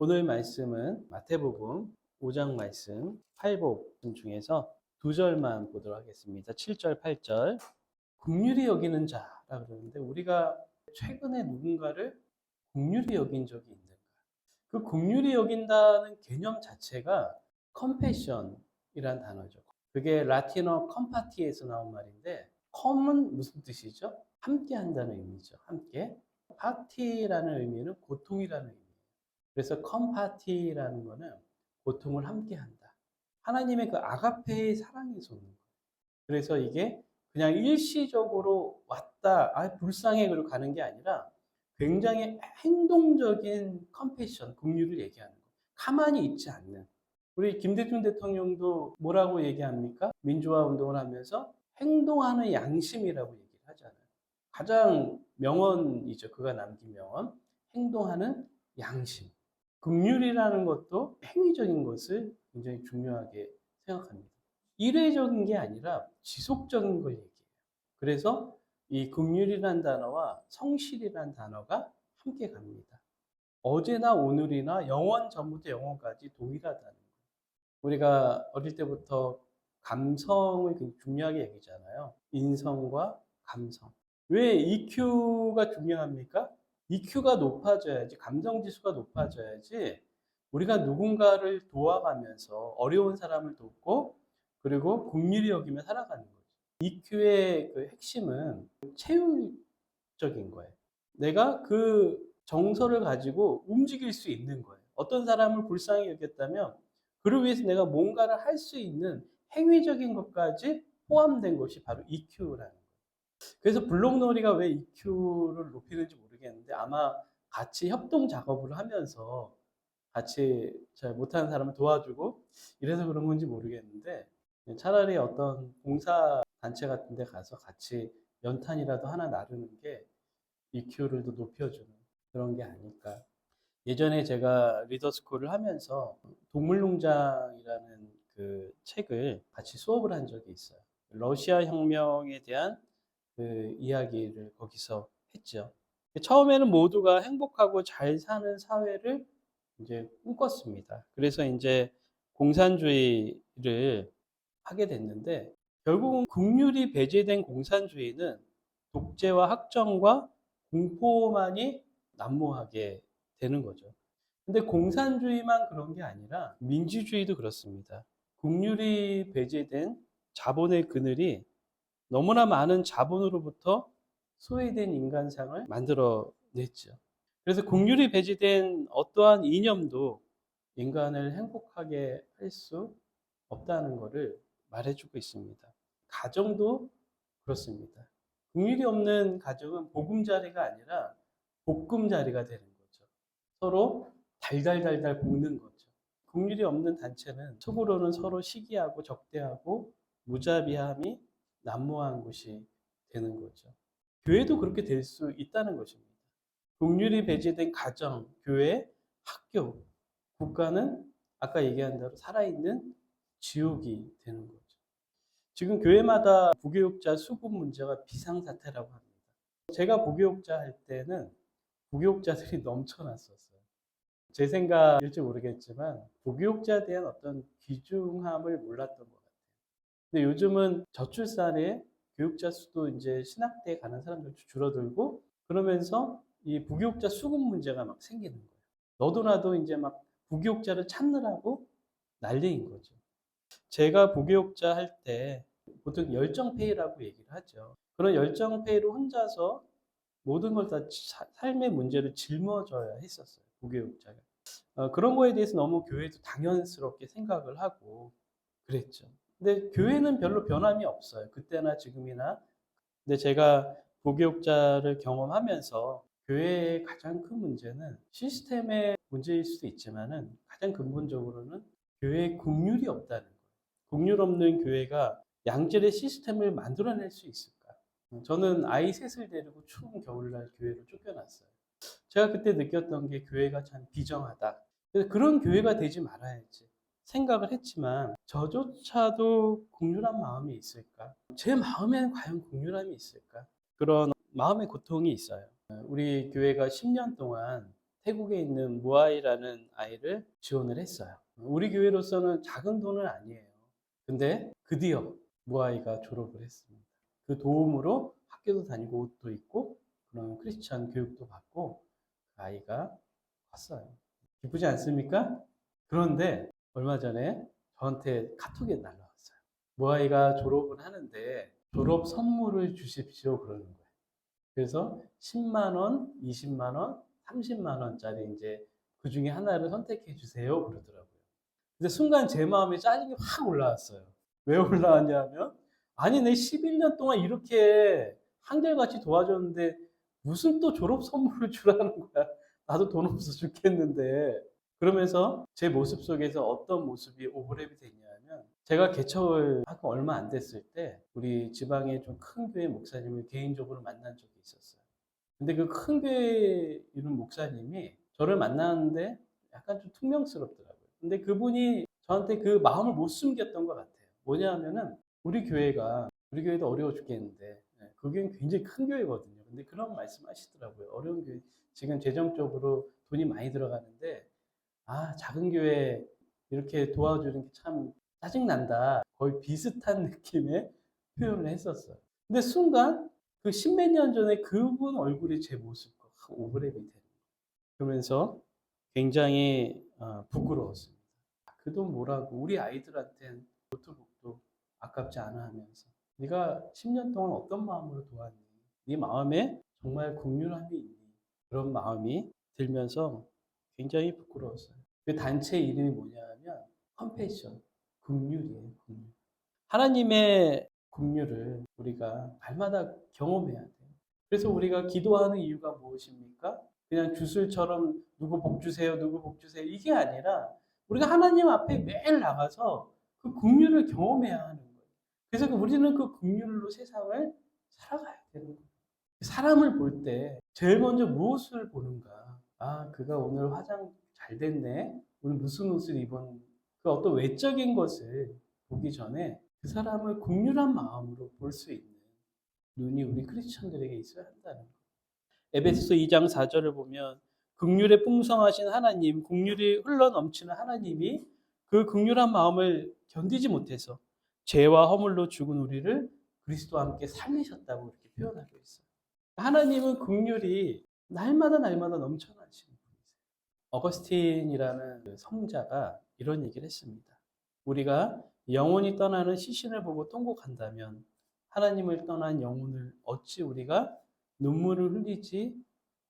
오늘 말씀은 마태복음 5장 말씀 8복 중에서 두 절만 보도록 하겠습니다. 7절, 8절. 긍휼히 여기는 자라 그러는데 우리가 최근에 누군가를 긍휼히 여긴 적이 있는가? 그 긍휼히 여긴다는 개념 자체가 컴패션이란 단어죠. 그게 라틴어 컴파티에서 나온 말인데 컴은 무슨 뜻이죠? 함께 한다는 의미죠. 함께. 파티라는 의미는 고통이라는 의미. 그래서 컴파티라는 거는 고통을 함께 한다. 하나님의 그 아가페의 사랑에서 오는 거예요. 그래서 이게 그냥 일시적으로 왔다, 불쌍해, 그리고 가는 게 아니라 굉장히 행동적인 컴패션, 긍휼을 얘기하는 거예요. 가만히 있지 않는. 우리 김대중 대통령도 뭐라고 얘기합니까? 민주화 운동을 하면서 행동하는 양심이라고 얘기를 하잖아요. 가장 명언이죠. 그가 남긴 명언. 행동하는 양심. 긍휼이라는 것도 행위적인 것을 굉장히 중요하게 생각합니다. 일회적인 게 아니라 지속적인 걸 얘기해요. 그래서 이 긍휼이라는 단어와 성실이라는 단어가 함께 갑니다. 어제나 오늘이나 영원 전부터 영원까지 동일하다는 거예요. 우리가 어릴 때부터 감성을 굉장히 중요하게 얘기잖아요. 인성과 감성. 왜 EQ가 중요합니까? EQ가 높아져야지, 감정 지수가 높아져야지 우리가 누군가를 도와가면서 어려운 사람을 돕고 그리고 긍휼히 여기며 살아가는 거죠. EQ의 그 핵심은 체육적인 거예요. 내가 그 정서를 가지고 움직일 수 있는 거예요. 어떤 사람을 불쌍히 여겼다면 그를 위해서 내가 뭔가를 할 수 있는 행위적인 것까지 포함된 것이 바로 EQ라는 거예요. 그래서 블록놀이가 왜 EQ를 높이는지 모르겠는데 아마 같이 협동 작업을 하면서 같이 잘 못하는 사람을 도와주고 이래서 그런 건지 모르겠는데 차라리 어떤 봉사 단체 같은 데 가서 같이 연탄이라도 하나 나르는 게 EQ를 더 높여주는 그런 게 아닐까. 예전에 제가 리더스쿨을 하면서 동물농장이라는 그 책을 같이 수업을 한 적이 있어요. 러시아 혁명에 대한 그 이야기를 거기서 했죠. 처음에는 모두가 행복하고 잘 사는 사회를 이제 꿈꿨습니다. 그래서 이제 공산주의를 하게 됐는데 결국은 긍휼이 배제된 공산주의는 독재와 학정과 공포만이 난무하게 되는 거죠. 근데 공산주의만 그런 게 아니라 민주주의도 그렇습니다. 긍휼이 배제된 자본의 그늘이 너무나 많은 자본으로부터 소외된 인간상을 만들어냈죠. 그래서 긍휼이 배제된 어떠한 이념도 인간을 행복하게 할 수 없다는 것을 말해주고 있습니다. 가정도 그렇습니다. 긍휼이 없는 가정은 보금자리가 아니라 볶음자리가 되는 거죠. 서로 달달달달 볶는 거죠. 긍휼이 없는 단체는 속으로는 서로 시기하고 적대하고 무자비함이 난무한 곳이 되는 거죠. 교회도 그렇게 될 수 있다는 것입니다. 긍휼이 배제된 가정, 교회, 학교, 국가는 아까 얘기한 대로 살아있는 지옥이 되는 거죠. 지금 교회마다 부교육자 수급 문제가 비상사태라고 합니다. 제가 부교육자 할 때는 부교육자들이 넘쳐났었어요. 제 생각일지 모르겠지만 부교육자에 대한 어떤 귀중함을 몰랐던 것 같아요. 근데 요즘은 저출산에 교육자 수도 이제 신학대에 가는 사람들도 줄어들고 그러면서 이 부교육자 수급 문제가 막 생기는 거예요. 너도 나도 이제 막 부교육자를 찾느라고 난리인 거죠. 제가 부교육자 할 때 보통 열정페이라고 얘기를 하죠. 그런 열정페이로 혼자서 모든 걸 다 삶의 문제를 짊어져야 했었어요. 부교육자가. 그런 거에 대해서 너무 교회도 당연스럽게 생각을 하고 그랬죠. 근데 교회는 별로 변함이 없어요. 그때나 지금이나. 근데 제가 부교육자를 경험하면서 교회의 가장 큰 문제는 시스템의 문제일 수도 있지만은 가장 근본적으로는 교회에 긍휼이 없다는 거예요. 긍휼 없는 교회가 양질의 시스템을 만들어낼 수 있을까? 저는 아이 셋을 데리고 추운 겨울날 교회로 쫓겨났어요. 제가 그때 느꼈던 게 교회가 참 비정하다. 그래서 그런 교회가 되지 말아야지 생각을 했지만 저조차도 긍휼한 마음이 있을까? 제 마음에는 과연 긍휼함이 있을까? 그런 마음의 고통이 있어요. 우리 교회가 10년 동안 태국에 있는 무아이라는 아이를 지원을 했어요. 우리 교회로서는 작은 돈은 아니에요. 근데 드디어 무아이가 졸업을 했습니다. 그 도움으로 학교도 다니고 옷도 입고 그런 크리스찬 교육도 받고 그 아이가 왔어요. 기쁘지 않습니까? 그런데 얼마 전에 저한테 카톡이 날라왔어요. 무아이가 졸업을 하는데 졸업 선물을 주십시오 그러는 거예요. 그래서 10만 원, 20만 원, 30만 원짜리 이제 그 중에 하나를 선택해 주세요 그러더라고요. 근데 순간 제 마음에 짜증이 확 올라왔어요. 왜 올라왔냐면 아니 내 11년 동안 이렇게 한결같이 도와줬는데 무슨 또 졸업 선물을 주라는 거야. 나도 돈 없어 죽겠는데. 그러면서 제 모습 속에서 어떤 모습이 오버랩이 됐냐면 제가 개척을 하고 얼마 안 됐을 때 우리 지방의 좀 큰 교회 목사님을 개인적으로 만난 적이 있었어요. 근데 그 큰 교회 이런 목사님이 저를 만났는데 약간 좀 퉁명스럽더라고요. 근데 그분이 저한테 그 마음을 못 숨겼던 것 같아요. 뭐냐면은 우리 교회도 어려워 죽겠는데 그 교회는 굉장히 큰 교회거든요. 근데 그런 말씀 하시더라고요. 어려운 교회 지금 재정적으로 돈이 많이 들어가는데 작은 교회 이렇게 도와주는 게 참 짜증난다. 거의 비슷한 느낌의 표현을 했었어요. 근데 순간 그 십몇 년 전에 그분 얼굴이 제 모습과 오버랩이 되는 거예요. 그러면서 굉장히 부끄러웠습니다. 그 돈 뭐라고 우리 아이들한테는 노트북도 아깝지 않아 하면서 네가 10년 동안 어떤 마음으로 도왔니? 네 마음에 정말 긍휼함이 있니? 그런 마음이 들면서 굉장히 부끄러웠어요. 그 단체 이름이 뭐냐면 컴패션, 긍휼이에요. 긍휼. 하나님의 긍휼을 우리가 날마다 경험해야 돼요. 그래서 우리가 기도하는 이유가 무엇입니까? 그냥 주술처럼 누구 복 주세요, 누구 복 주세요 이게 아니라 우리가 하나님 앞에 매일 나가서 그 긍휼을 경험해야 하는 거예요. 그래서 우리는 그 긍휼로 세상을 살아가야 되는 거예요. 사람을 볼 때 제일 먼저 무엇을 보는가? 그가 오늘 화장 잘 됐네. 오늘 무슨 옷을 입은 그 어떤 외적인 것을 보기 전에 그 사람을 긍휼한 마음으로 볼 수 있는 눈이 우리 크리스천들에게 있어야 한다는 거예요. 에베소서 2장 4절을 보면 긍휼에 풍성하신 하나님, 긍휼이 흘러넘치는 하나님이 그 긍휼한 마음을 견디지 못해서 죄와 허물로 죽은 우리를 그리스도와 함께 살리셨다고 이렇게 표현하고 있어요. 하나님은 긍휼이 날마다 넘쳐나시는 분이세요. 어거스틴이라는 그 성자가 이런 얘기를 했습니다. 우리가 영혼이 떠나는 시신을 보고 통곡한다면 하나님을 떠난 영혼을 어찌 우리가 눈물을 흘리지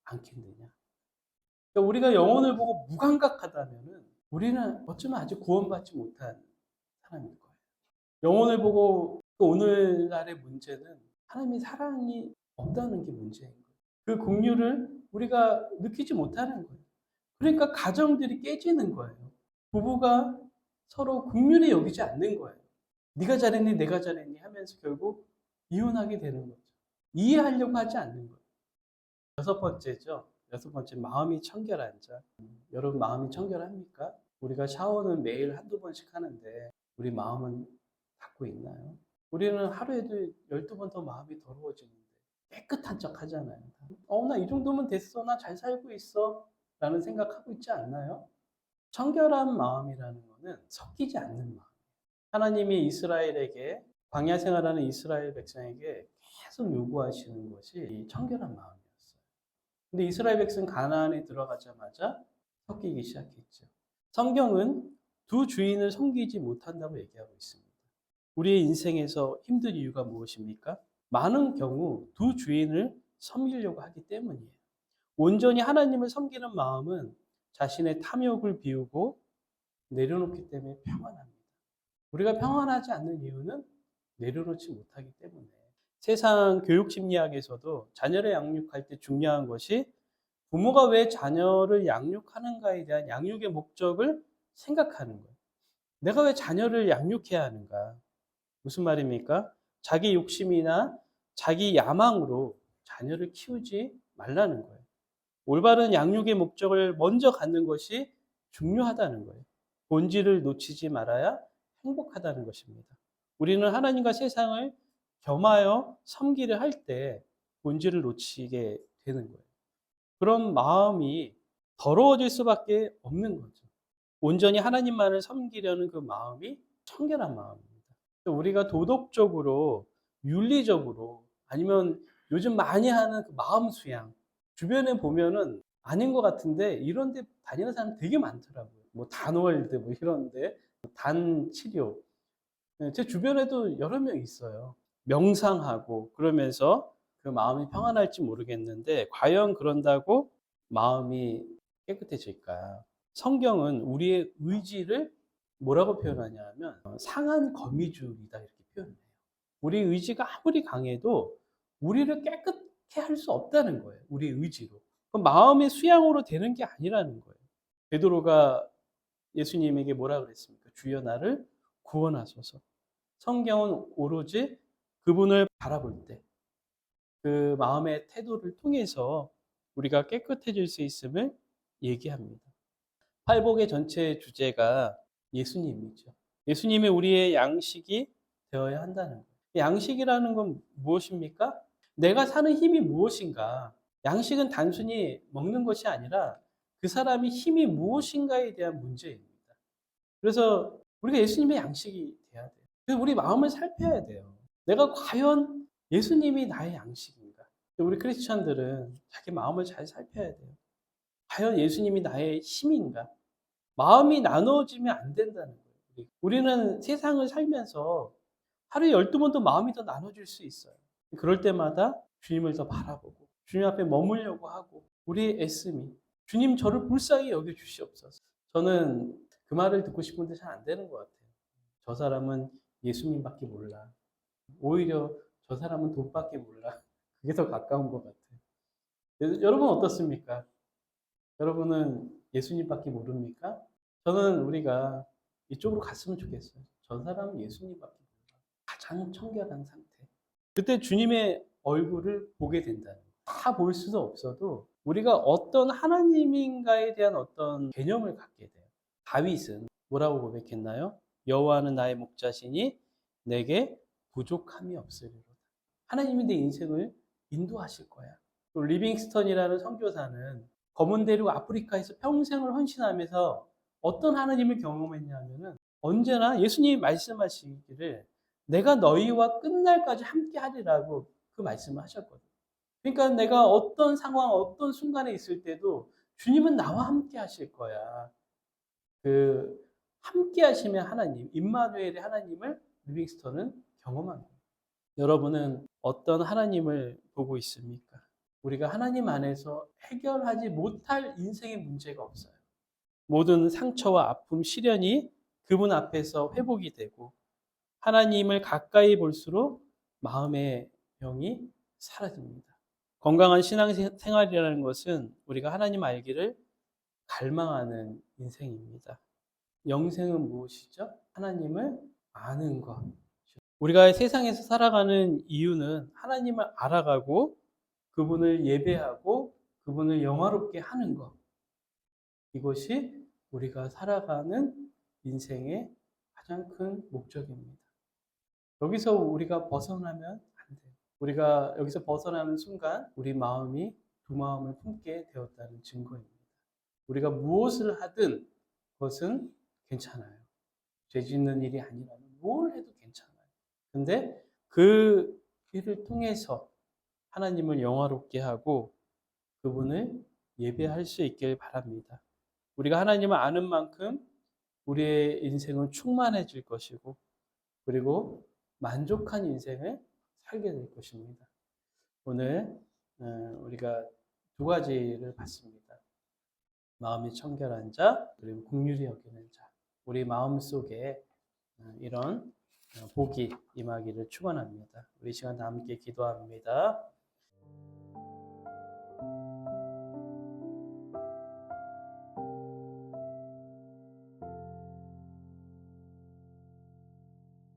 않겠느냐. 그러니까 우리가 영혼을 보고 무감각하다면 우리는 어쩌면 아직 구원받지 못한 사람일 거예요. 영혼을 보고 또 오늘날의 문제는 하나님의 사랑이 없다는 게 문제인 거예요. 그 긍휼을 우리가 느끼지 못하는 거예요. 그러니까 가정들이 깨지는 거예요. 부부가 서로 긍휼히 여기지 않는 거예요. 네가 잘했니, 내가 잘했니 하면서 결국 이혼하게 되는 거죠. 이해하려고 하지 않는 거예요. 여섯 번째죠. 여섯 번째, 마음이 청결한 자. 여러분 마음이 청결합니까? 우리가 샤워는 매일 한두 번씩 하는데 우리 마음은 닦고 있나요? 우리는 하루에도 12번 더 마음이 더러워지는데 깨끗한 척 하잖아요. 나 이 정도면 됐어. 나 잘 살고 있어. 라는 생각하고 있지 않나요? 청결한 마음이라는 것은 섞이지 않는 마음. 하나님이 이스라엘에게 광야 생활하는 이스라엘 백성에게 계속 요구하시는 것이 이 청결한 마음이었어요. 근데 이스라엘 백성 가나안에 들어가자마자 섞이기 시작했죠. 성경은 두 주인을 섬기지 못한다고 얘기하고 있습니다. 우리의 인생에서 힘든 이유가 무엇입니까? 많은 경우 두 주인을 섬기려고 하기 때문이에요. 온전히 하나님을 섬기는 마음은 자신의 탐욕을 비우고 내려놓기 때문에 평안합니다. 우리가 평안하지 않는 이유는 내려놓지 못하기 때문에. 세상 교육 심리학에서도 자녀를 양육할 때 중요한 것이 부모가 왜 자녀를 양육하는가에 대한 양육의 목적을 생각하는 거예요. 내가 왜 자녀를 양육해야 하는가? 무슨 말입니까? 자기 욕심이나 자기 야망으로 자녀를 키우지 말라는 거예요. 올바른 양육의 목적을 먼저 갖는 것이 중요하다는 거예요. 본질을 놓치지 말아야 행복하다는 것입니다. 우리는 하나님과 세상을 겸하여 섬기려 할 때 본질을 놓치게 되는 거예요. 그런 마음이 더러워질 수밖에 없는 거죠. 온전히 하나님만을 섬기려는 그 마음이 청결한 마음입니다. 우리가 도덕적으로, 윤리적으로, 아니면 요즘 많이 하는 그 마음 수양, 주변에 보면은 아닌 것 같은데 이런 데 다니는 사람 되게 많더라고요. 뭐 단월드 뭐 이런데 단 치료. 제 주변에도 여러 명 있어요. 명상하고 그러면서 그 마음이 평안할지 모르겠는데 과연 그런다고 마음이 깨끗해질까? 성경은 우리의 의지를 뭐라고 표현하냐 하면 상한 거미줄이다 이렇게 표현해요. 우리 의지가 아무리 강해도 우리를 깨끗해 할 수 없다는 거예요. 우리 의지로. 그럼 마음의 수양으로 되는 게 아니라는 거예요. 베드로가 예수님에게 뭐라 그랬습니까? 주여 나를 구원하소서. 성경은 오로지 그분을 바라볼 때 그 마음의 태도를 통해서 우리가 깨끗해질 수 있음을 얘기합니다. 팔복의 전체 주제가 예수님이죠. 예수님이 우리의 양식이 되어야 한다는 거예요. 양식이라는 건 무엇입니까? 내가 사는 힘이 무엇인가? 양식은 단순히 먹는 것이 아니라 그 사람이 힘이 무엇인가에 대한 문제입니다. 그래서 우리가 예수님의 양식이 돼야 돼요. 그래서 우리 마음을 살펴야 돼요. 내가 과연 예수님이 나의 양식인가? 우리 크리스천들은 자기 마음을 잘 살펴야 돼요. 과연 예수님이 나의 힘인가? 마음이 나눠지면 안 된다는 거예요. 우리는 세상을 살면서 하루에 12번도 마음이 더 나눠질 수 있어요. 그럴 때마다 주님을 더 바라보고 주님 앞에 머물려고 하고 우리의 애씀이 주님 저를 불쌍히 여겨주시옵소서. 저는 그 말을 듣고 싶은데 잘 안 되는 것 같아요. 저 사람은 예수님밖에 몰라. 오히려 저 사람은 돈밖에 몰라. 그게 더 가까운 것 같아요. 여러분 어떻습니까? 여러분은 예수님밖에 모릅니까? 저는 우리가 이쪽으로 갔으면 좋겠어요. 저 사람은 예수님밖에 몰라. 가장 청결한 상태. 그때 주님의 얼굴을 보게 된다는 거예요. 다 볼 수도 없어도 우리가 어떤 하나님인가에 대한 어떤 개념을 갖게 돼요. 다윗은 뭐라고 고백했나요? 여호와는 나의 목자시니 내게 부족함이 없으리로다. 하나님이 내 인생을 인도하실 거야. 리빙스턴이라는 선교사는 검은 대륙 아프리카에서 평생을 헌신하면서 어떤 하나님을 경험했냐면은 언제나 예수님이 말씀하시기를 내가 너희와 끝날까지 함께 하리라고 그 말씀을 하셨거든요. 그러니까 내가 어떤 상황, 어떤 순간에 있을 때도 주님은 나와 함께 하실 거야. 그 함께 하시면 하나님, 임마누엘의 하나님을 리빙스턴은 경험한 거예요. 여러분은 어떤 하나님을 보고 있습니까? 우리가 하나님 안에서 해결하지 못할 인생의 문제가 없어요. 모든 상처와 아픔, 시련이 그분 앞에서 회복이 되고 하나님을 가까이 볼수록 마음의 병이 사라집니다. 건강한 신앙생활이라는 것은 우리가 하나님 알기를 갈망하는 인생입니다. 영생은 무엇이죠? 하나님을 아는 것. 우리가 세상에서 살아가는 이유는 하나님을 알아가고 그분을 예배하고 그분을 영화롭게 하는 것. 이것이 우리가 살아가는 인생의 가장 큰 목적입니다. 여기서 우리가 벗어나면 안 돼요. 우리가 여기서 벗어나는 순간 우리 마음이 두 마음을 품게 되었다는 증거입니다. 우리가 무엇을 하든 그것은 괜찮아요. 죄 짓는 일이 아니라면 뭘 해도 괜찮아요. 근데 그 일을 통해서 하나님을 영화롭게 하고 그분을 예배할 수 있길 바랍니다. 우리가 하나님을 아는 만큼 우리의 인생은 충만해질 것이고 그리고 만족한 인생을 살게 될 것입니다. 오늘 우리가 두 가지를 봤습니다. 마음이 청결한 자 그리고 긍휼히 여기는 자. 우리 마음속에 이런 복이 임하기를 축원합니다. 우리 시간 다 함께 기도합니다.